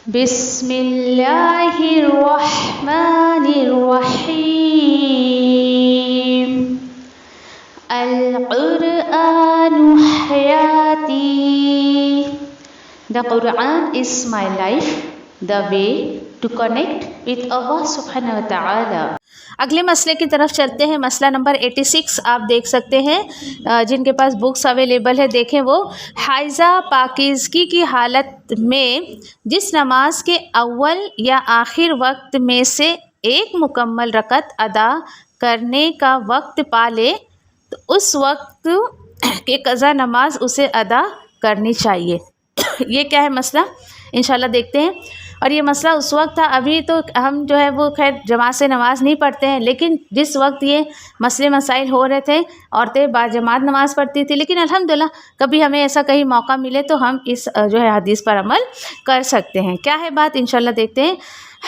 بسم اللہ الرحمن الرحیم القرآن حیاتی. The Quran is my life, the way to connect with Allah subhanahu wa ta'ala. اگلے مسئلے کی طرف چلتے ہیں. مسئلہ نمبر 86 آپ دیکھ سکتے ہیں، جن کے پاس بکس اویلیبل ہے دیکھیں. وہ حائضہ پاکیزگی کی حالت میں جس نماز کے اول یا آخر وقت میں سے ایک مکمل رکعت ادا کرنے کا وقت پا لے تو اس وقت کی قضا نماز اسے ادا کرنی چاہیے. یہ کیا ہے مسئلہ انشاءاللہ دیکھتے ہیں. اور یہ مسئلہ اس وقت تھا، ابھی تو ہم جو ہے وہ خیر جماعت سے نماز نہیں پڑھتے ہیں، لیکن جس وقت یہ مسئلے مسائل ہو رہے تھے عورتیں باجماعت نماز پڑھتی تھی، لیکن الحمدللہ کبھی ہمیں ایسا کہیں موقع ملے تو ہم اس جو ہے حدیث پر عمل کر سکتے ہیں. کیا ہے بات انشاءاللہ دیکھتے ہیں.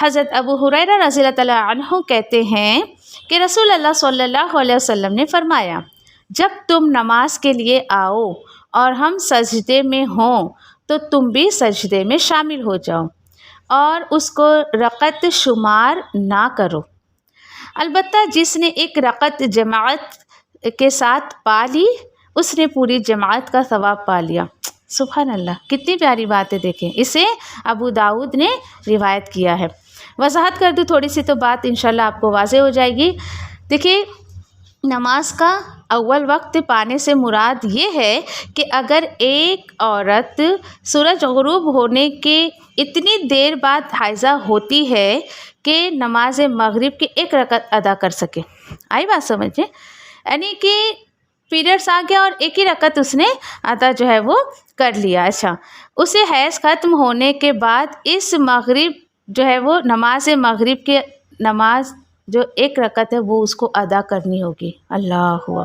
حضرت ابو ہریرہ رضی اللہ تعالیٰ عنہ کہتے ہیں کہ رسول اللہ صلی اللہ علیہ وسلم نے فرمایا، جب تم نماز کے لیے آؤ اور ہم سجدے میں ہوں تو تم بھی سجدے میں شامل ہو جاؤ اور اس کو رکعت شمار نہ کرو. البتہ جس نے ایک رکعت جماعت کے ساتھ پا لی اس نے پوری جماعت کا ثواب پا لیا. سبحان اللہ، کتنی پیاری بات ہے. دیکھیں اسے ابو داؤد نے روایت کیا ہے. وضاحت کر دوں تھوڑی سی تو بات انشاءاللہ آپ کو واضح ہو جائے گی. دیکھیں نماز کا اول وقت پانے سے مراد یہ ہے کہ اگر ایک عورت سورج غروب ہونے کے اتنی دیر بعد حائضہ ہوتی ہے کہ نماز مغرب کی ایک رکعت ادا کر سکے. آئی بات سمجھیں؟ یعنی کہ پیریڈس آ گیا اور ایک ہی رکعت اس نے ادا جو ہے وہ کر لیا. اچھا، اسے حیض ختم ہونے کے بعد اس مغرب جو ہے وہ نماز مغرب کے نماز جو ایک رکعت ہے وہ اس کو ادا کرنی ہوگی. اللہ اکبر،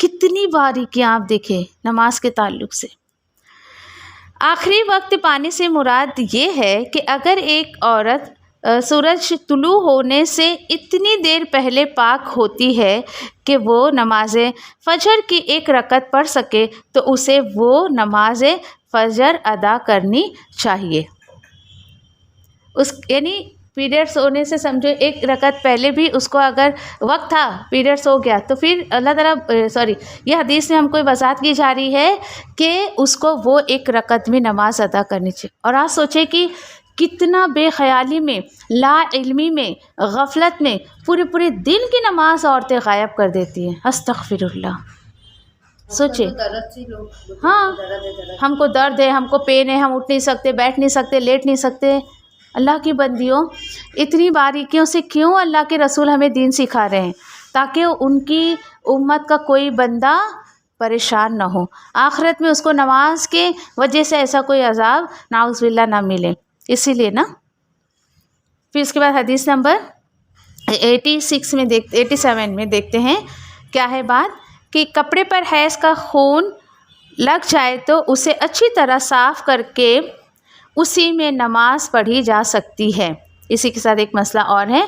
کتنی باریکیاں آپ دیکھیں نماز کے تعلق سے. آخری وقت پانے سے مراد یہ ہے کہ اگر ایک عورت سورج طلوع ہونے سے اتنی دیر پہلے پاک ہوتی ہے کہ وہ نماز فجر کی ایک رکعت پڑھ سکے تو اسے وہ نماز فجر ادا کرنی چاہیے. یعنی پیریڈس ہونے سے سمجھو ایک رکعت پہلے بھی اس کو اگر وقت تھا پیریڈس ہو گیا تو پھر اللہ تعالیٰ یہ حدیث میں ہم کو وضاحت کی جا رہی ہے کہ اس کو وہ ایک رکعت میں نماز ادا کرنی چاہیے. اور آج سوچے کہ کتنا بے خیالی میں، لا علمی میں، غفلت میں پورے دن کی نماز عورتیں غائب کر دیتی ہیں. استغفر اللہ. سوچے ہاں، ہم کو درد ہے، ہم کو پین ہے، ہم اٹھ نہیں سکتے، بیٹھ نہیں سکتے، لیٹ نہیں سکتے. اللہ کی بندیوں، اتنی باریکیوں سے کیوں اللہ کے رسول ہمیں دین سکھا رہے ہیں؟ تاکہ ان کی امت کا کوئی بندہ پریشان نہ ہو، آخرت میں اس کو نماز کے وجہ سے ایسا کوئی عذاب نعوذ باللہ نہ ملے. اسی لیے نا. پھر اس کے بعد حدیث نمبر 87 میں دیکھتے ہیں کیا ہے بات کہ کپڑے پر حیض کا خون لگ جائے تو اسے اچھی طرح صاف کر کے اسی میں نماز پڑھی جا سکتی ہے. اسی کے ساتھ ایک مسئلہ اور ہے.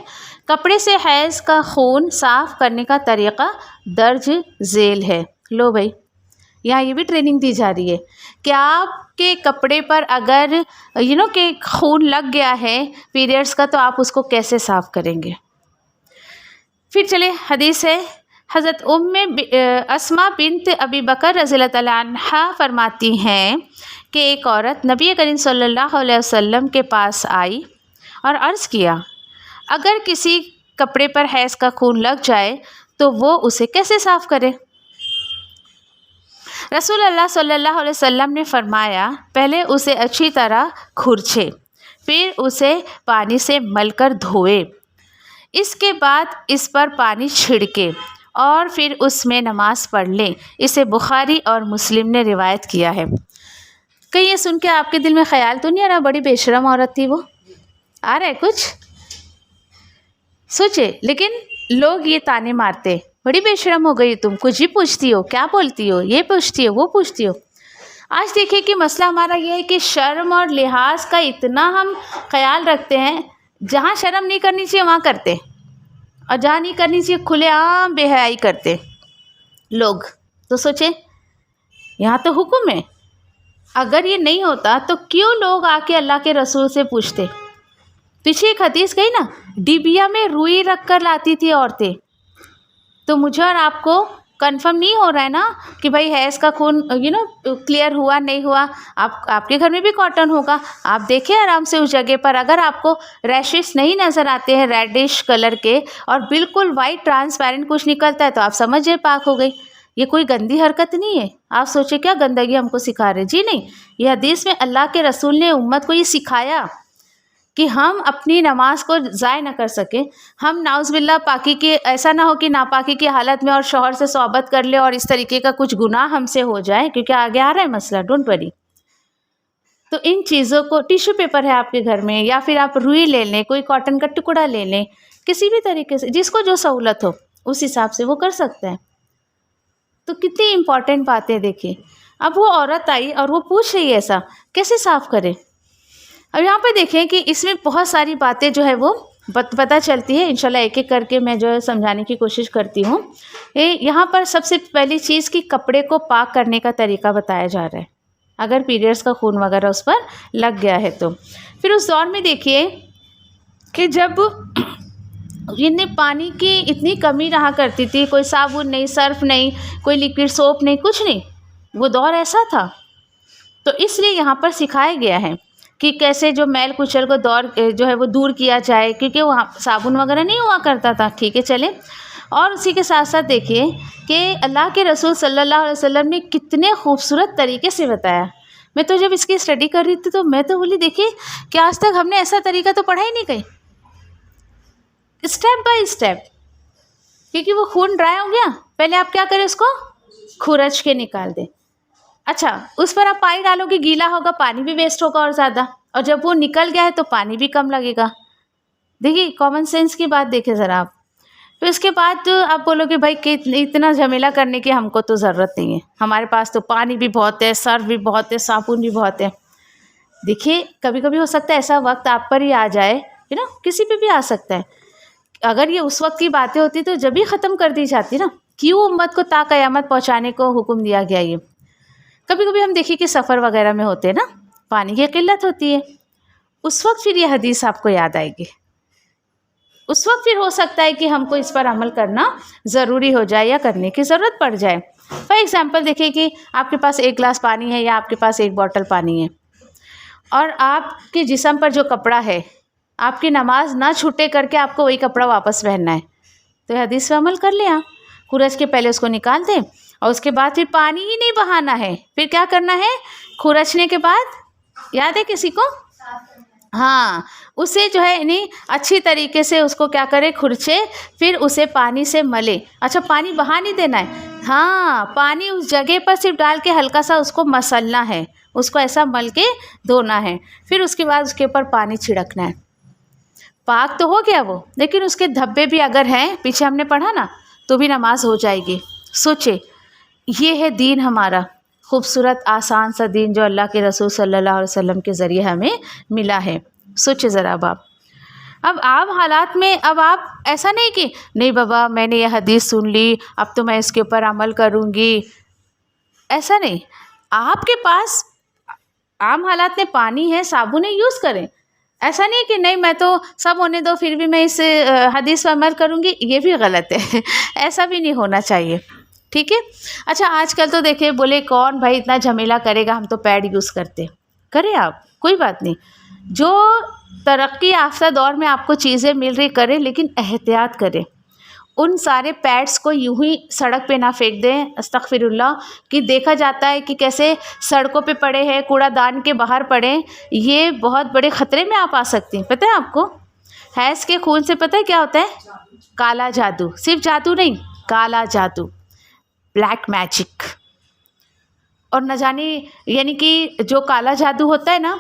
کپڑے سے حیض کا خون صاف کرنے کا طریقہ درج ذیل ہے. لو بھائی، یہاں یہ بھی ٹریننگ دی جا رہی ہے کہ آپ کے کپڑے پر اگر کہ خون لگ گیا ہے پیریڈس کا تو آپ اس کو کیسے صاف کریں گے. پھر چلے حدیث ہے. حضرت اسماء بنت ابی بکر رضی اللہ تعالیٰ عنہا فرماتی ہیں کہ ایک عورت نبی کریم صلی اللہ علیہ وسلم کے پاس آئی اور عرض کیا، اگر کسی کپڑے پر حیض کا خون لگ جائے تو وہ اسے کیسے صاف کرے؟ رسول اللہ صلی اللہ علیہ وسلم نے فرمایا، پہلے اسے اچھی طرح کھرچے، پھر اسے پانی سے مل کر دھوئے، اس کے بعد اس پر پانی چھڑکے اور پھر اس میں نماز پڑھ لیں. اسے بخاری اور مسلم نے روایت کیا ہے. کہیں یہ سن کے آپ کے دل میں خیال تو نہیں آ رہا بڑی بے شرم عورت تھی وہ؟ آ رہا ہے کچھ؟ سوچے. لیکن لوگ یہ تانے مارتے، بڑی بے شرم ہو گئی تم، کچھ بھی پوچھتی ہو، کیا بولتی ہو، یہ پوچھتی ہو، وہ پوچھتی ہو. آج دیکھیں کہ مسئلہ ہمارا یہ ہے کہ شرم اور لحاظ کا اتنا ہم خیال رکھتے ہیں، جہاں شرم نہیں کرنی چاہیے وہاں کرتے، اور جہاں نہیں کرنی چاہیے کھلے عام بے حیائی کرتے لوگ. تو سوچیں یہاں تو حکم ہے، اگر یہ نہیں ہوتا تو کیوں لوگ آ کے اللہ کے رسول سے پوچھتے؟ پیچھے ایک حدیث گئی نا، ڈبیا میں روئی رکھ کر لاتی تھی عورتیں. تو مجھے اور آپ کو کنفرم نہیں ہو رہا ہے نا کہ بھائی حیض کا خون کلیئر ہوا نہیں ہوا. آپ کے گھر میں بھی کاٹن ہوگا، آپ دیکھیں آرام سے اس جگہ پر. اگر آپ کو ریشز نہیں نظر آتے ہیں ریڈش کلر کے اور بالکل وائٹ ٹرانسپیرنٹ کچھ نکلتا ہے تو آپ سمجھے پاک ہو گئی. یہ کوئی گندی حرکت نہیں ہے. آپ سوچیں کیا گندگی ہم کو سکھا رہے؟ جی نہیں، یہ حدیث میں اللہ کے رسول نے امت کو یہ سکھایا کہ ہم اپنی نماز کو ضائع نہ کر سکیں. ہم نعوذ باللہ پاکی کے ایسا نہ ہو کہ ناپاکی کی حالت میں اور شوہر سے صحبت کر لے اور اس طریقے کا کچھ گناہ ہم سے ہو جائے، کیونکہ آگے آ رہا ہے مسئلہ، ڈونٹ وری. تو ان چیزوں کو، ٹیشو پیپر ہے آپ کے گھر میں یا پھر آپ روئی لے لیں، کوئی کاٹن کا ٹکڑا لے لیں، کسی بھی طریقے سے جس کو جو سہولت ہو اس حساب سے وہ کر سکتا ہے. تو کتنی امپورٹنٹ باتیں دیکھیں. اب وہ عورت آئی اور وہ پوچھ رہی ہے ایسا کیسے صاف کرے. اب یہاں پہ دیکھیں کہ اس میں بہت ساری باتیں جو ہے وہ پتہ چلتی ہے. انشاءاللہ ایک ایک کر کے میں جو ہے سمجھانے کی کوشش کرتی ہوں. یہاں پر سب سے پہلی چیز کہ کپڑے کو پاک کرنے کا طریقہ بتایا جا رہا ہے اگر پیریڈس کا خون وغیرہ اس پر لگ گیا ہے تو. پھر اس دور میں دیکھیے کہ جب پانی کی اتنی کمی رہا کرتی تھی، کوئی صابن نہیں، سرف نہیں، کوئی لیکوڈ سوپ نہیں، کچھ نہیں، وہ دور ایسا تھا. تو اس لیے یہاں پر سکھایا گیا ہے کہ کیسے جو میل کچل کو جو ہے وہ دور کیا جائے، کیونکہ وہاں صابن وغیرہ نہیں ہوا کرتا تھا. ٹھیک ہے چلیں. اور اسی کے ساتھ ساتھ دیکھیے کہ اللہ کے رسول صلی اللہ علیہ وسلم نے کتنے خوبصورت طریقے سے بتایا. میں تو جب اس کی اسٹڈی کر رہی تھی تو میں تو بولی دیکھیے کہ آج تک ہم نے ایسا طریقہ تو پڑھا ہی نہیں کہیں، اسٹیپ بائی اسٹیپ. کیونکہ وہ خون ڈرائی ہو گیا، پہلے آپ کیا کریں، اس کو کھرچ کے نکال دیں. اچھا، اس پر آپ پانی ڈالو گے، گیلا ہوگا، پانی بھی ویسٹ ہوگا اور زیادہ، اور جب وہ نکل گیا ہے تو پانی بھی کم لگے گا. دیکھیے کامن سینس کی بات دیکھیں ذرا آپ. پھر اس کے بعد آپ بولو گے بھائی کہ اتنا جھمیلا کرنے کی ہم کو تو ضرورت نہیں ہے، ہمارے پاس تو پانی بھی بہت ہے، سرف بھی بہت ہے، صابن بھی بہت ہے. دیکھیے کبھی کبھی ہو سکتا ہے ایسا وقت آپ پر ہی آ جائے، کسی پہ بھی آ سکتا ہے. اگر یہ اس وقت کی باتیں ہوتی تو جب ہی ختم کر دی جاتی نا. کیوں امت کو تا قیامت پہنچانے کو حکم دیا گیا؟ یہ کبھی کبھی ہم دیکھیے کہ سفر وغیرہ میں ہوتے ہیں نا، پانی کی قلت ہوتی ہے، اس وقت پھر یہ حدیث آپ کو یاد آئے گی. اس وقت پھر ہو سکتا ہے کہ ہم کو اس پر عمل کرنا ضروری ہو جائے یا کرنے کی ضرورت پڑ جائے. فار ایگزامپل دیکھیے کہ آپ کے پاس ایک گلاس پانی ہے یا آپ کے پاس ایک بوٹل پانی ہے، اور آپ کے جسم پر جو کپڑا ہے، آپ کی نماز نہ چھوٹے کر کے آپ کو وہی کپڑا واپس پہننا ہے. تو یہ حدیث پہ عمل کر لیں آپ. خرچ کے پہلے اس کو نکال دیں اور اس کے بعد پھر پانی ہی نہیں بہانا ہے. پھر کیا کرنا ہے؟ کھرچنے کے بعد یاد ہے کسی کو؟ ہاں، اسے جو ہے اچھی طریقے سے اس کو کیا کرے، کھرچے، پھر اسے پانی سے ملے. اچھا، پانی بہا نہیں دینا ہے، ہاں، پانی اس جگہ پر صرف ڈال کے ہلکا سا اس کو مسلنا ہے، اس کو ایسا مل کے دھونا ہے. پھر اس کے بعد اس کے اوپر پانی چھڑکنا ہے. پاک تو ہو گیا وہ، لیکن اس کے دھبے بھی اگر ہیں، پیچھے ہم نے پڑھا نا، تو بھی نماز ہو جائے گی. سوچے، یہ ہے دین ہمارا، خوبصورت آسان سا دین جو اللہ کے رسول صلی اللہ علیہ وسلم کے ذریعے ہمیں ملا ہے. سوچے ذرا اب عام حالات میں اب آپ ایسا نہیں کہ نہیں بابا میں نے یہ حدیث سن لی، اب تو میں اس کے اوپر عمل کروں گی. ایسا نہیں. آپ کے پاس عام حالات میں پانی ہے، صابن ہے، یوز کریں. ایسا نہیں کہ نہیں میں تو سب ہونے دو پھر بھی میں اس حدیث پر عمل کروں گی، یہ بھی غلط ہے. ایسا بھی نہیں ہونا چاہیے. ٹھیک ہے. اچھا، آج کل تو دیکھیں بولے کون بھائی اتنا جھمیلا کرے گا، ہم تو پیڈ یوز کرتے. کریں آپ، کوئی بات نہیں. جو ترقی یافتہ دور میں آپ کو چیزیں مل رہی کریں، لیکن احتیاط کریں. ان سارے پیڈس کو یوں ہی سڑک پہ نہ پھینک دیں. استغفر اللہ، کہ دیکھا جاتا ہے کہ کیسے سڑکوں پہ پڑے ہیں، کوڑا دان کے باہر پڑے. یہ بہت بڑے خطرے میں آپ آ سکتی ہیں. پتہ ہے آپ کو حیض کے خون سے پتہ ہے کیا ہوتا ہے؟ کالا جادو. صرف جادو نہیں، کالا جادو، بلیک میجک. اور نہ جانے یعنی کہ جو کالا جادو ہوتا ہے نا،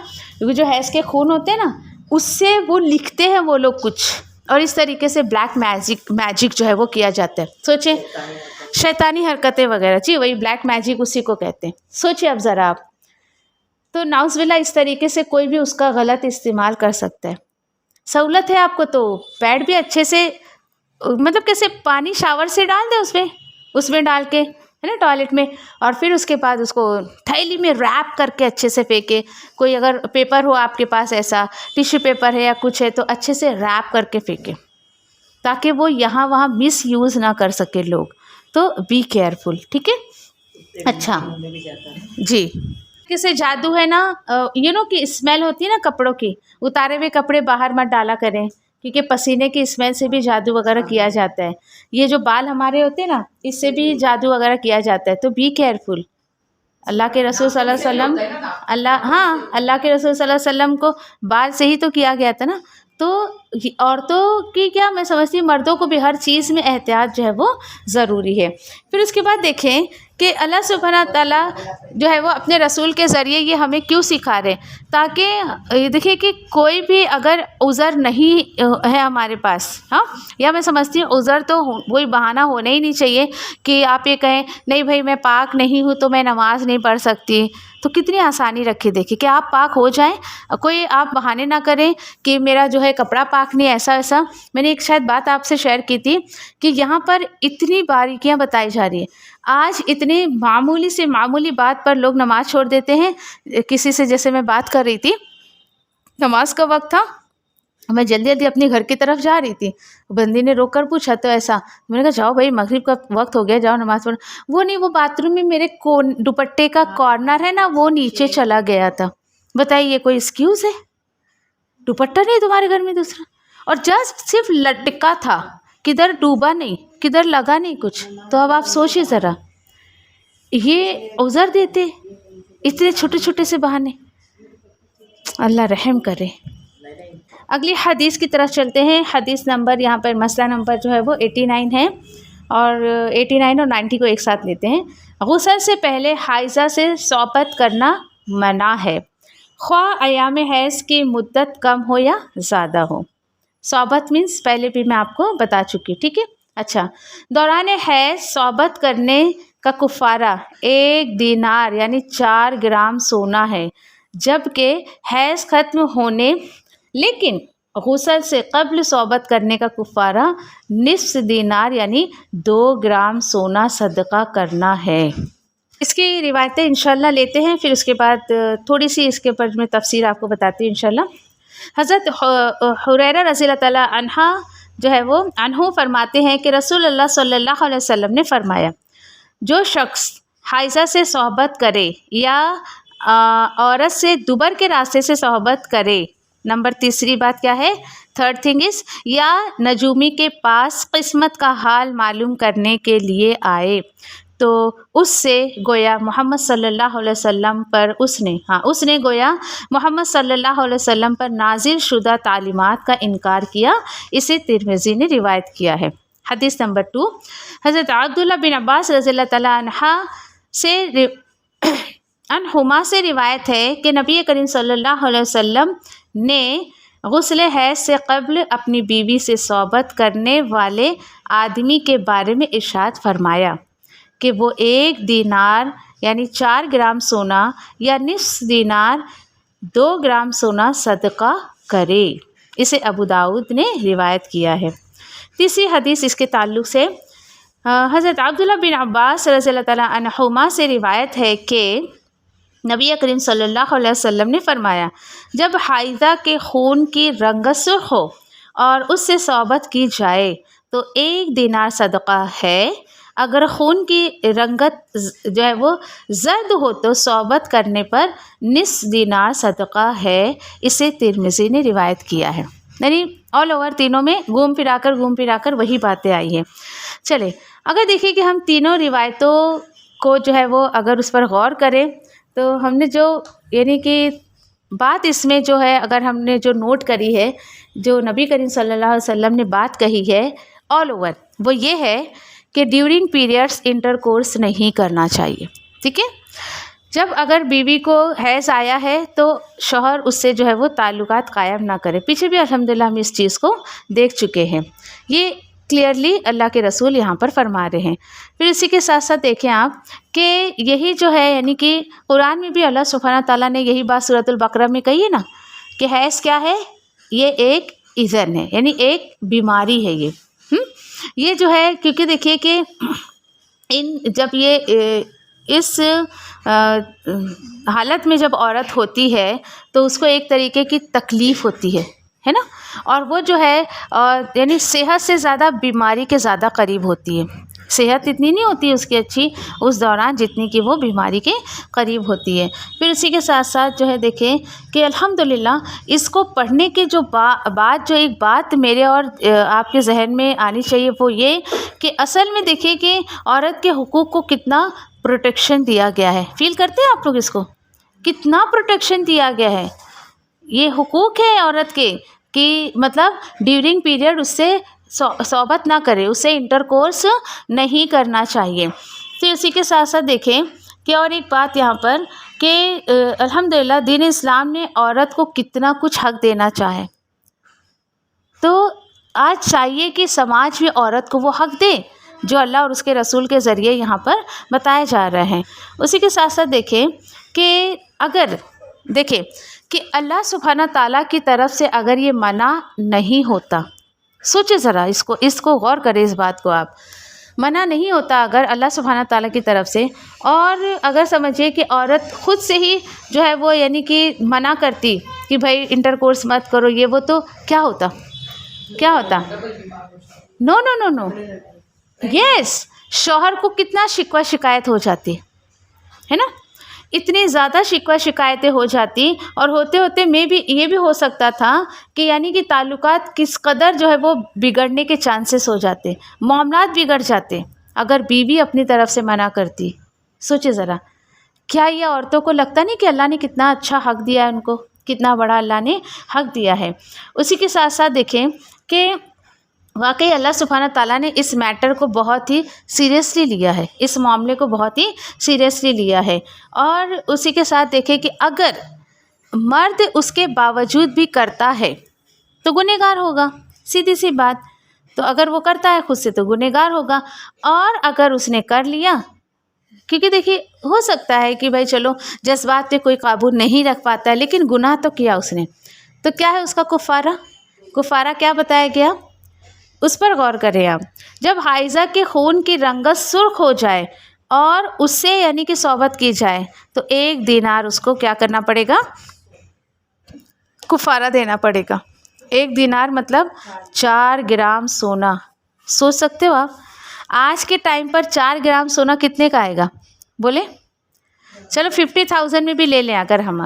جو حیض کے خون ہوتے ہیں نا، اس سے وہ لکھتے ہیں وہ لوگ کچھ، اور اس طریقے سے بلیک میجک جو ہے وہ کیا جاتا ہے. سوچیں، شیطانی حرکتیں وغیرہ، جی وہی بلیک میجک اسی کو کہتے ہیں. سوچیں اب ذرا آپ. تو نعوذ باللہ اس طریقے سے کوئی بھی اس کا غلط استعمال کر سکتا ہے. سہولت ہے آپ کو تو پیڈ بھی اچھے سے، مطلب کیسے پانی شاور سے ڈال دیں اس میں ڈال کے ہے نا ٹوائلٹ میں، اور پھر اس کے بعد اس کو تھیلی میں ریپ کر کے اچھے سے پھینکے. کوئی اگر پیپر ہو آپ کے پاس، ایسا ٹیشو پیپر ہے یا کچھ ہے، تو اچھے سے ریپ کر کے پھینکے تاکہ وہ یہاں وہاں مس یوز نہ کر سکے لوگ. تو بی کیئرفل. ٹھیک ہے. اچھا جی. کیسے جادو ہے نا، کہ اسمیل ہوتی ہے نا کپڑوں کی، اتارے ہوئے کپڑے باہر مت ڈالا کریں، کیونکہ پسینے کی اسمیل سے بھی جادو وغیرہ کیا جاتا ہے. یہ جو بال ہمارے ہوتے ہیں نا، اس سے بھی جادو وغیرہ کیا جاتا ہے. تو بی کیئرفل. اللہ کے رسول صلی اللہ علیہ وسلم، اللہ کے رسول صلی اللہ علیہ وسلم کو بال سے ہی تو کیا گیا تھا نا. تو عورتوں کی کیا، میں سمجھتی ہوں مردوں کو بھی ہر چیز میں احتیاط جو ہے وہ ضروری ہے. پھر اس کے بعد دیکھیں کہ اللہ سبحانہ تعالیٰ جو ہے وہ اپنے رسول کے ذریعے یہ ہمیں کیوں سکھا رہے، تاکہ دیکھیں کہ کوئی بھی اگر عذر نہیں ہے ہمارے پاس، ہاں، یا میں سمجھتی ہوں عذر تو کوئی بہانہ ہونا ہی نہیں چاہیے کہ آپ یہ کہیں نہیں بھائی میں پاک نہیں ہوں تو میں نماز نہیں پڑھ سکتی. تو کتنی آسانی رکھی دیکھیں کہ آپ پاک ہو جائیں، کوئی آپ بہانے نہ کریں کہ میرا جو ہے کپڑا پاک نہیں، ایسا. میں نے ایک شاید بات آپ سے شیئر کی تھی کہ یہاں پر اتنی باریکیاں بتائی جا رہی ہیں. آج اتنی معمولی سے معمولی بات پر لوگ نماز چھوڑ دیتے ہیں. کسی سے جیسے میں بات کر رہی تھی، نماز کا وقت تھا، میں جلدی اپنے گھر کی طرف جا رہی تھی، بندی نے روک کر پوچھا تو ایسا، میں نے کہا جاؤ بھائی مغرب کا وقت ہو گیا، جاؤ نماز پڑھو. وہ نہیں، وہ باتھ روم میں میرے دوپٹے کا کارنر ہے نا، وہ نیچے چلا گیا تھا. بتائیے کوئی ایکسکیوز ہے؟ دوپٹہ نہیں تمہارے گھر میں دوسرا، اور جسٹ صرف لٹکا تھا، کدھر ڈوبا نہیں، کدھر لگا نہیں کچھ. تو اب آپ سوچیے ذرا، یہ عذر دیتے اتنے چھوٹے چھوٹے سے بہانے. اللہ رحم کرے. اگلی حدیث کی طرف چلتے ہیں. حدیث نمبر یہاں پر مسئلہ نمبر جو ہے وہ 89 ہے، اور 89 اور 90 کو ایک ساتھ لیتے ہیں. غسل سے پہلے حائضہ سے صحبت کرنا منع ہے، خواہ ایام حیض کی مدت کم ہو یا زیادہ ہو. صحبت مینس پہلے بھی میں آپ کو بتا چکی. ٹھیک ہے. اچھا، دوران حیض صحبت کرنے کا کفارہ 1 دینار یعنی 4 گرام سونا ہے، جبکہ حیض ختم ہونے لیکن غسل سے قبل صحبت کرنے کا کفارہ نصف دینار یعنی 2 گرام سونا صدقہ کرنا ہے. اس کی روایتیں انشاءاللہ لیتے ہیں، پھر اس کے بعد تھوڑی سی اس کے اوپر میں تفسیر آپ کو بتاتی ہوں انشاءاللہ. حضرت حریرہ رضی اللہ تعالیٰ عنہ جو ہے وہ فرماتے ہیں کہ رسول اللہ صلی اللہ علیہ وسلم نے فرمایا، جو شخص حائضہ سے صحبت کرے یا عورت سے دوبر کے راستے سے صحبت کرے، نمبر تیسری بات کیا ہے، تھرڈ تھنگ از، یا نجومی کے پاس قسمت کا حال معلوم کرنے کے لیے آئے، تو اس سے گویا محمد صلی اللہ علیہ وسلم پر اس نے گویا محمد صلی اللہ علیہ وسلم پر نازل شدہ تعلیمات کا انکار کیا. اسے ترمذی نے روایت کیا ہے. حدیث نمبر 2، حضرت عبداللہ بن عباس رضی اللہ تعالیٰ عنہما سے روایت ہے کہ نبی کریم صلی اللہ علیہ وسلم نے غسل حیض سے قبل اپنی بیوی سے صحبت کرنے والے آدمی کے بارے میں ارشاد فرمایا کہ وہ 1 دینار یعنی 4 گرام سونا یا نصف دینار 2 گرام سونا صدقہ کرے. اسے ابو داؤد نے روایت کیا ہے. تیسری حدیث اس کے تعلق سے حضرت عبداللہ بن عباس رضی اللہ تعالیٰ عنہما سے روایت ہے کہ نبی کریم صلی اللہ علیہ وسلم نے فرمایا، جب حائضہ کے خون کی رنگت سرخ ہو اور اس سے صحبت کی جائے تو 1 دینار صدقہ ہے، اگر خون کی رنگت جو ہے وہ زرد ہو تو صحبت کرنے پر نصف دینار صدقہ ہے. اسے ترمذی نے روایت کیا ہے. یعنی آل اوور تینوں میں گھوم پھرا کر وہی باتیں آئی ہیں. چلے اگر دیکھیں کہ ہم تینوں روایتوں کو جو ہے وہ اگر اس پر غور کریں تو ہم نے جو یعنی کہ بات اس میں جو ہے اگر ہم نے جو نوٹ کری ہے، جو نبی کریم صلی اللہ علیہ وسلم نے بات کہی ہے آل اوور، وہ یہ ہے کہ ڈیورنگ پیریڈس انٹر کورس نہیں کرنا چاہیے. ٹھیک ہے. جب اگر بیوی کو حیض آیا ہے تو شوہر اس سے جو ہے وہ تعلقات قائم نہ کرے. پیچھے بھی الحمدللہ ہم اس چیز کو دیکھ چکے ہیں. یہ کلیئرلی اللہ کے رسول یہاں پر فرما رہے ہیں. پھر اسی کے ساتھ ساتھ دیکھیں آپ کہ یہی جو ہے یعنی کہ قرآن میں بھی اللہ سبحانہ تعالیٰ نے یہی بات سورۃ البقرہ میں کہی ہے نا کہ حیض کیا ہے، یہ ایک ایذن ہے، یعنی ایک بیماری ہے. یہ جو ہے کیونکہ دیکھیے کہ جب یہ اس حالت میں جب عورت ہوتی ہے تو اس کو ایک طریقے کی تکلیف ہوتی ہے نا، اور وہ جو ہے یعنی صحت سے زیادہ بیماری کے زیادہ قریب ہوتی ہے. صحت اتنی نہیں ہوتی اس کی اچھی اس دوران جتنی کہ وہ بیماری کے قریب ہوتی ہے. پھر اسی کے ساتھ ساتھ جو ہے دیکھیں کہ الحمدللہ اس کو پڑھنے کے جو ایک بات میرے اور آپ کے ذہن میں آنی چاہیے وہ یہ کہ اصل میں دیکھیں کہ عورت کے حقوق کو کتنا پروٹیکشن دیا گیا ہے. فیل کرتے ہیں آپ لوگ اس کو؟ کتنا پروٹیکشن دیا گیا ہے. یہ حقوق ہے عورت کے کہ مطلب ڈیورنگ پیریڈ اس سے صحبت نہ کرے، اسے انٹر کورس نہیں کرنا چاہیے. پھر اسی کے ساتھ ساتھ دیکھیں کہ اور ایک بات یہاں پر کہ الحمدللہ دین اسلام نے عورت کو کتنا کچھ حق دینا چاہے. تو آج چاہیے کہ سماج بھی عورت کو وہ حق دے جو اللہ اور اس کے رسول کے ذریعے یہاں پر بتائے جا رہے ہیں. اسی کے ساتھ ساتھ دیکھیں کہ اگر دیکھیں کہ اللہ سبحانہ تعالیٰ کی طرف سے اگر یہ منع نہیں ہوتا، سوچے ذرا اس کو غور کریں اس بات کو. آپ منع نہیں ہوتا اگر اللہ سبحانہ تعالیٰ کی طرف سے، اور اگر سمجھیے کہ عورت خود سے ہی جو ہے وہ یعنی کہ منع کرتی کہ بھائی انٹر کورس مت کرو یہ وہ، تو کیا ہوتا؟ نو یس، شوہر کو کتنا شکوہ شکایت ہو جاتی ہے نا، اتنی زیادہ شکوہ شکایتیں ہو جاتی، اور ہوتے ہوتے یہ بھی ہو سکتا تھا کہ یعنی کہ تعلقات کس قدر جو ہے وہ بگڑنے کے چانسز ہو جاتے، معاملات بگڑ جاتے اگر بیوی اپنی طرف سے منع کرتی. سوچے ذرا، کیا یہ عورتوں کو لگتا نہیں کہ اللہ نے کتنا اچھا حق دیا ہے ان کو، کتنا بڑا اللہ نے حق دیا ہے. اسی کے ساتھ ساتھ دیکھیں کہ واقعی اللہ سبحانہ تعالیٰ نے اس میٹر کو بہت ہی سیریسلی لیا ہے، اس معاملے کو بہت ہی سیریسلی لیا ہے. اور اسی کے ساتھ دیکھیں کہ اگر مرد اس کے باوجود بھی کرتا ہے تو گنہگار ہوگا، سیدھی سی بات. تو اگر وہ کرتا ہے خود سے تو گنہگار ہوگا، اور اگر اس نے کر لیا، کیونکہ دیکھیے ہو سکتا ہے کہ بھائی چلو جذبات پہ کوئی قابو نہیں رکھ پاتا ہے لیکن گناہ تو کیا اس نے، تو کیا ہے اس کا کفارہ کیا بتایا گیا؟ اس پر غور کریں آپ. جب حائضہ کے خون کی رنگت سرخ ہو جائے اور اس سے یعنی کہ صحبت کی جائے تو 1 دینار اس کو کیا کرنا پڑے گا؟ کفارہ دینا پڑے گا. 1 دینار مطلب 4 گرام سونا. سوچ سکتے ہو آپ آج کے ٹائم پر 4 گرام سونا کتنے کا آئے گا؟ بولے چلو 50,000 میں بھی لے لیں اگر ہم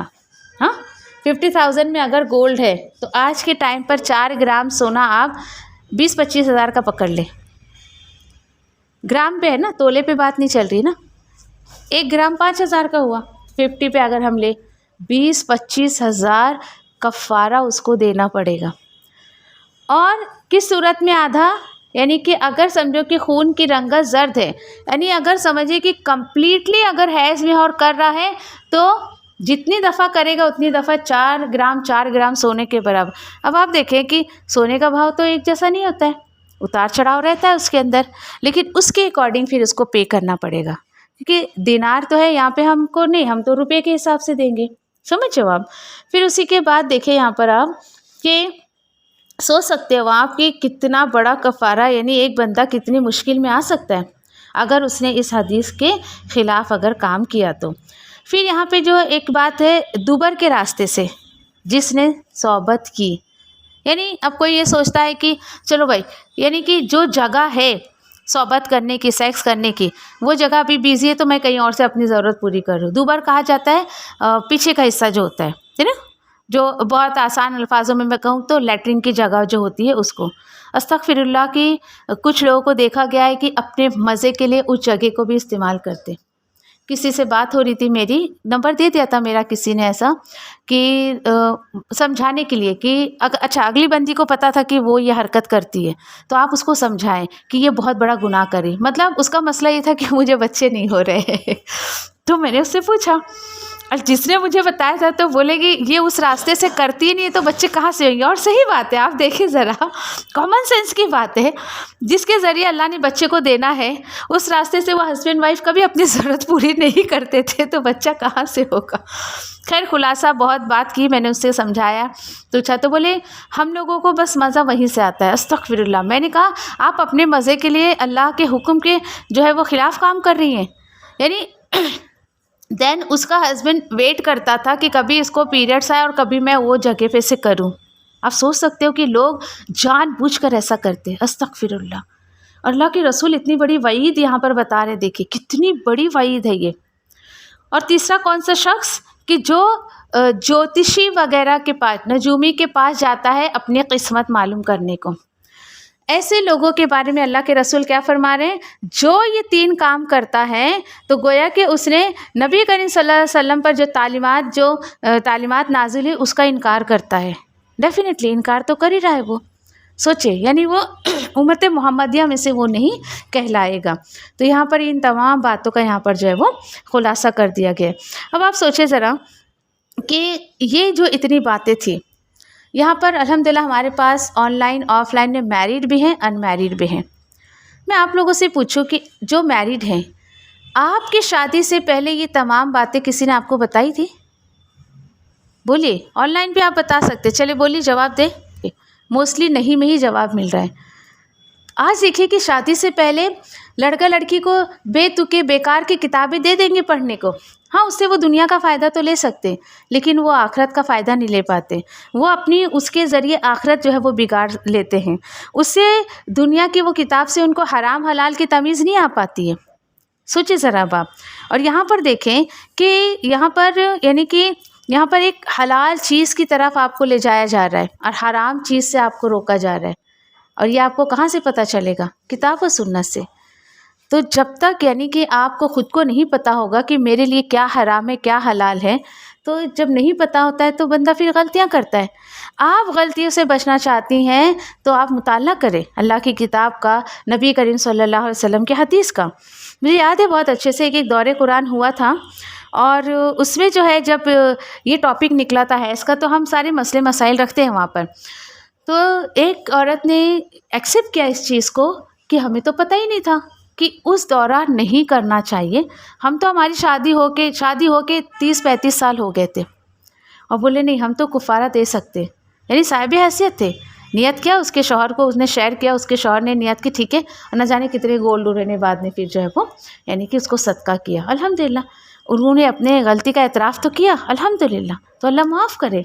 50,000 میں اگر گولڈ ہے تو آج کے ٹائم پر 4 گرام سونا آپ 20-25 ہزار کا پکڑ لے. گرام پہ ہے نا، تولے پہ بات نہیں چل رہی نا. 1 گرام 5,000 کا ہوا. 50 پہ اگر ہم لے 20-25 ہزار کفارہ اس کو دینا پڑے گا. اور کس صورت میں آدھا؟ یعنی کہ اگر سمجھو کہ خون کی رنگت زرد ہے، یعنی اگر سمجھے کہ کمپلیٹلی اگر حیض میں اور کر رہا ہے تو جتنی دفعہ کرے گا اتنی دفعہ 4 گرام سونے کے برابر. اب آپ دیکھیں کہ سونے کا بھاؤ تو ایک جیسا نہیں ہوتا ہے، اتار چڑھاؤ رہتا ہے اس کے اندر، لیکن اس کے اکارڈنگ پھر اس کو پے کرنا پڑے گا. کیونکہ دینار تو ہے یہاں پہ ہم کو نہیں، ہم تو روپے کے حساب سے دیں گے. سمجھو آپ. پھر اسی کے بعد دیکھیں یہاں پر آپ کہ سوچ سکتے ہو آپ کہ کتنا بڑا کفارہ، یعنی ایک بندہ کتنی مشکل میں آ سکتا ہے اگر اس نے اس حدیث کے خلاف اگر کام کیا تو. پھر یہاں پہ جو ایک بات ہے دوبر کے راستے سے جس نے صحبت کی، یعنی اب کوئی یہ سوچتا ہے کہ چلو بھائی یعنی کہ جو جگہ ہے صحبت کرنے کی، سیکس کرنے کی، وہ جگہ ابھی بیزی ہے تو میں کہیں اور سے اپنی ضرورت پوری کر رہی ہوں. دوبر کہا جاتا ہے پیچھے کا حصہ جو ہوتا ہے نا، جو بہت آسان الفاظوں میں کہوں تو لیٹرین کی جگہ جو ہوتی ہے اس کو. استغفر اللہ کی کچھ لوگوں کو دیکھا گیا ہے کہ اپنے مزے کے لیے اس جگہ کو بھی استعمال کرتے. کسی سے بات ہو رہی تھی، میری نمبر دے دیا تھا میرا کسی نے ایسا کہ سمجھانے کے لیے کہ اچھا اگلی بندی کو پتہ تھا کہ وہ یہ حرکت کرتی ہے تو آپ اس کو سمجھائیں کہ یہ بہت بڑا گناہ کری. مطلب اس کا مسئلہ یہ تھا کہ مجھے بچے نہیں ہو رہے تو میں نے اس سے پوچھا، اور جس نے مجھے بتایا تھا تو بولے گی یہ اس راستے سے کرتی نہیں ہے تو بچے کہاں سے ہوئیں گے. اور صحیح بات ہے، آپ دیکھیں ذرا، کامن سینس کی بات ہے. جس کے ذریعے اللہ نے بچے کو دینا ہے اس راستے سے وہ ہسبینڈ وائف کبھی اپنی ضرورت پوری نہیں کرتے تھے، تو بچہ کہاں سے ہوگا. خیر خلاصہ بہت بات کی میں نے، اس سے سمجھایا تو اچھا. تو بولے ہم لوگوں کو بس مزہ وہیں سے آتا ہے. استغفر اللہ. میں نے کہا آپ اپنے مزے کے لیے اللہ کے حکم کے جو ہے وہ خلاف کام کر رہی ہیں. یعنی دین اس کا ہسبینڈ ویٹ کرتا تھا کہ کبھی اس کو پیریڈس آئے اور کبھی میں وہ جگہ پہ سے کروں. آپ سوچ سکتے ہو کہ لوگ جان بوجھ کر ایسا کرتے ہیں. استغفر اللہ. اور اللہ کے رسول اتنی بڑی وعید یہاں پر بتا رہے، دیکھیں کتنی بڑی وعید ہے یہ. اور تیسرا کون سا شخص کہ جو جوتشی وغیرہ کے پاس، نجومی کے پاس جاتا ہے اپنی قسمت معلوم کرنے کو. ایسے لوگوں کے بارے میں اللہ کے رسول کیا فرما رہے ہیں، جو یہ 3 کام کرتا ہے تو گویا کہ اس نے نبی کریم صلی اللہ علیہ وسلم پر جو تعلیمات نازل ہے اس کا انکار کرتا ہے. ڈیفینیٹلی انکار تو کر ہی رہا ہے وہ. سوچے، یعنی وہ امت محمدیہ میں سے وہ نہیں کہلائے گا. تو یہاں پر ان تمام باتوں کا یہاں پر جو ہے وہ خلاصہ کر دیا گیا. اب آپ سوچیں ذرا کہ یہ جو اتنی باتیں تھیں، یہاں پر الحمدللہ ہمارے پاس آن لائن آف لائن میں میریڈ بھی ہیں، ان میریڈ بھی ہیں. میں آپ لوگوں سے پوچھوں کہ جو میریڈ ہیں، آپ کی شادی سے پہلے یہ تمام باتیں کسی نے آپ کو بتائی تھی؟ بولیے. آن لائن بھی آپ بتا سکتے، چلے بولیے جواب دیں. موسٹلی نہیں میں ہی جواب مل رہا ہے. آج دیکھیے کہ شادی سے پہلے لڑکا لڑکی کو بے تکے بیکار کی کتابیں دے دیں گے پڑھنے کو. ہاں اس سے وہ دنیا کا فائدہ تو لے سکتے لیکن وہ آخرت کا فائدہ نہیں لے پاتے. وہ اپنی اس کے ذریعے آخرت جو ہے وہ بگاڑ لیتے ہیں. اس سے دنیا کی وہ کتاب سے ان کو حرام حلال کی تمیز نہیں آ پاتی ہے. سوچے ذرا آپ. اور یہاں پر دیکھیں کہ یہاں پر یعنی کہ یہاں پر ایک حلال چیز کی طرف آپ کو لے جایا جا رہا ہے اور حرام چیز سے آپ کو روکا جا رہا ہے. اور یہ آپ کو کہاں سے پتہ چلے گا؟ کتاب و سنت سے. تو جب تک یعنی کہ آپ کو خود کو نہیں پتہ ہوگا کہ میرے لیے کیا حرام ہے کیا حلال ہے، تو جب نہیں پتہ ہوتا ہے تو بندہ پھر غلطیاں کرتا ہے. آپ غلطیوں سے بچنا چاہتی ہیں تو آپ مطالعہ کریں اللہ کی کتاب کا، نبی کریم صلی اللہ علیہ وسلم کے حدیث کا. مجھے یاد ہے بہت اچھے سے ایک دورِ قرآن ہوا تھا، اور اس میں جو ہے جب یہ ٹاپک نکلا تھا حیض کا، تو ہم سارے مسئلے مسائل رکھتے ہیں وہاں پر. تو ایک عورت نے ایکسیپٹ کیا اس چیز کو کہ ہمیں تو پتہ ہی نہیں تھا کہ اس دوران نہیں کرنا چاہیے. ہم تو ہماری شادی ہو کے 30-35 سال ہو گئے تھے، اور بولے نہیں ہم تو کفارہ دے سکتے. یعنی صاحب حیثیت تھے. نیت کیا اس کے شوہر کو اس نے شیئر کیا، اس کے شوہر نے نیت کی ٹھیک ہے، اور نہ جانے کتنے گولڈ انہوں نے بعد میں پھر جو ہے وہ یعنی کہ اس کو صدقہ کیا. الحمدللہ انہوں نے اپنے غلطی کا اعتراف تو کیا الحمدللہ. تو اللہ معاف کرے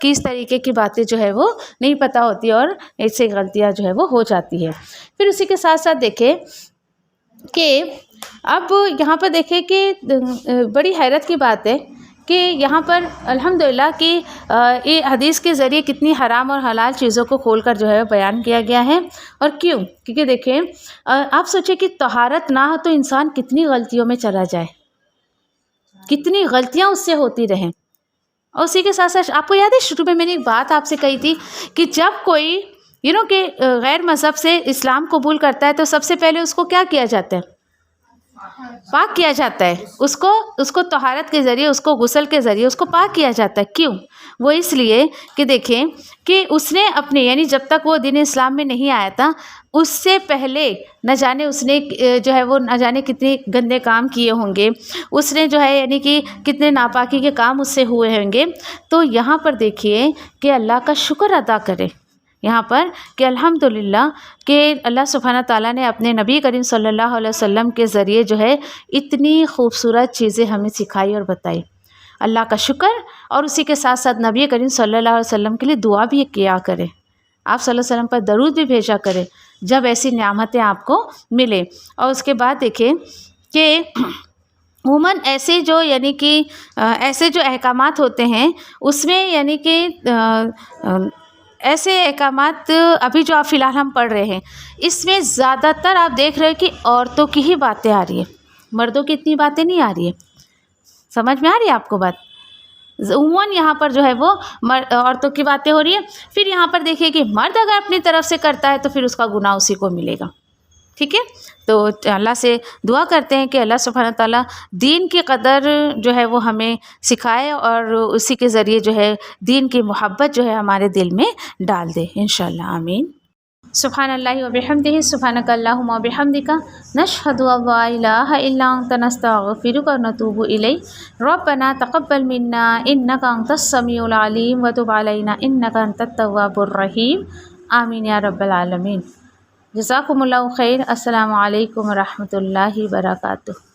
کہ اس طریقے کی باتیں جو ہے وہ نہیں پتہ ہوتی اور ایسے غلطیاں جو ہے وہ ہو جاتی ہے. پھر اسی کے ساتھ ساتھ دیکھیں کہ اب یہاں پر دیکھیں کہ بڑی حیرت کی بات ہے کہ یہاں پر الحمدللہ کہ یہ حدیث کے ذریعے کتنی حرام اور حلال چیزوں کو کھول کر جو ہے بیان کیا گیا ہے. اور کیوں؟ کیونکہ دیکھیں آپ سوچیں کہ طہارت نہ ہو تو انسان کتنی غلطیوں میں چلا جائے، کتنی غلطیاں اس سے ہوتی رہیں. اور اسی کے ساتھ ساتھ آپ کو یاد ہے شروع میں نے ایک بات آپ سے کہی تھی کہ جب کوئی کہ غیر مذہب سے اسلام قبول کرتا ہے تو سب سے پہلے اس کو کیا کیا جاتا ہے؟ پاک کیا جاتا ہے. اس کو طہارت کے ذریعے، اس کو غسل کے ذریعے اس کو پاک کیا جاتا ہے. کیوں؟ وہ اس لیے کہ دیکھیں کہ اس نے اپنے یعنی جب تک وہ دین اسلام میں نہیں آیا تھا اس سے پہلے نہ جانے اس نے جو ہے وہ نہ جانے کتنے گندے کام کیے ہوں گے، اس نے جو ہے یعنی کہ کتنے ناپاکی کے کام اس سے ہوئے ہوں گے. تو یہاں پر دیکھیے کہ اللہ کا شکر ادا کرے یہاں پر کہ الحمدللہ کہ اللہ سبحانہ تعالیٰ نے اپنے نبی کریم صلی اللہ علیہ وسلم کے ذریعے جو ہے اتنی خوبصورت چیزیں ہمیں سکھائی اور بتائی. اللہ کا شکر. اور اسی کے ساتھ ساتھ نبی کریم صلی اللہ علیہ وسلم کے لیے دعا بھی کیا کرے، آپ صلی اللہ علیہ وسلم پر درود بھی بھیجا کرے جب ایسی نعمتیں آپ کو ملے. اور اس کے بعد دیکھیں کہ عموماً ایسے جو یعنی کہ ایسے جو احکامات ہوتے ہیں اس میں یعنی کہ ایسے احکامات ابھی جو آپ فی الحال ہم پڑھ رہے ہیں اس میں زیادہ تر آپ دیکھ رہے ہیں کہ عورتوں کی ہی باتیں آ رہی ہیں، مردوں کی اتنی باتیں نہیں آ رہی ہیں. سمجھ میں آ رہی ہے آپ کو بات؟ عموماً یہاں پر جو ہے وہ عورتوں کی باتیں ہو رہی ہیں. پھر یہاں پر دیکھیے کہ مرد اگر اپنی طرف سے کرتا ہے تو پھر اس کا گناہ اسی کو ملے گا. ٹھیک ہے، تو اللہ سے دعا کرتے ہیں کہ اللہ سبحانہ تعالیٰ دین کی قدر جو ہے وہ ہمیں سکھائے اور اسی کے ذریعے جو ہے دین کی محبت جو ہے ہمارے دل میں ڈال دے انشاءاللہ، آمین۔ سبحان اللہ و بحمدہ، سبحانک اللہم و بحمدک، نشہد ان لا الہ الا انت، نستغفرک و نتوب الیک، ربنا تقبل منا انک انت السمیع العلیم وتب علینا انک انت التواب الرحیم، آمین یا رب العالمین۔ جزاکم اللہ خیر۔ السلام علیکم ورحمۃ اللہ وبرکاتہ۔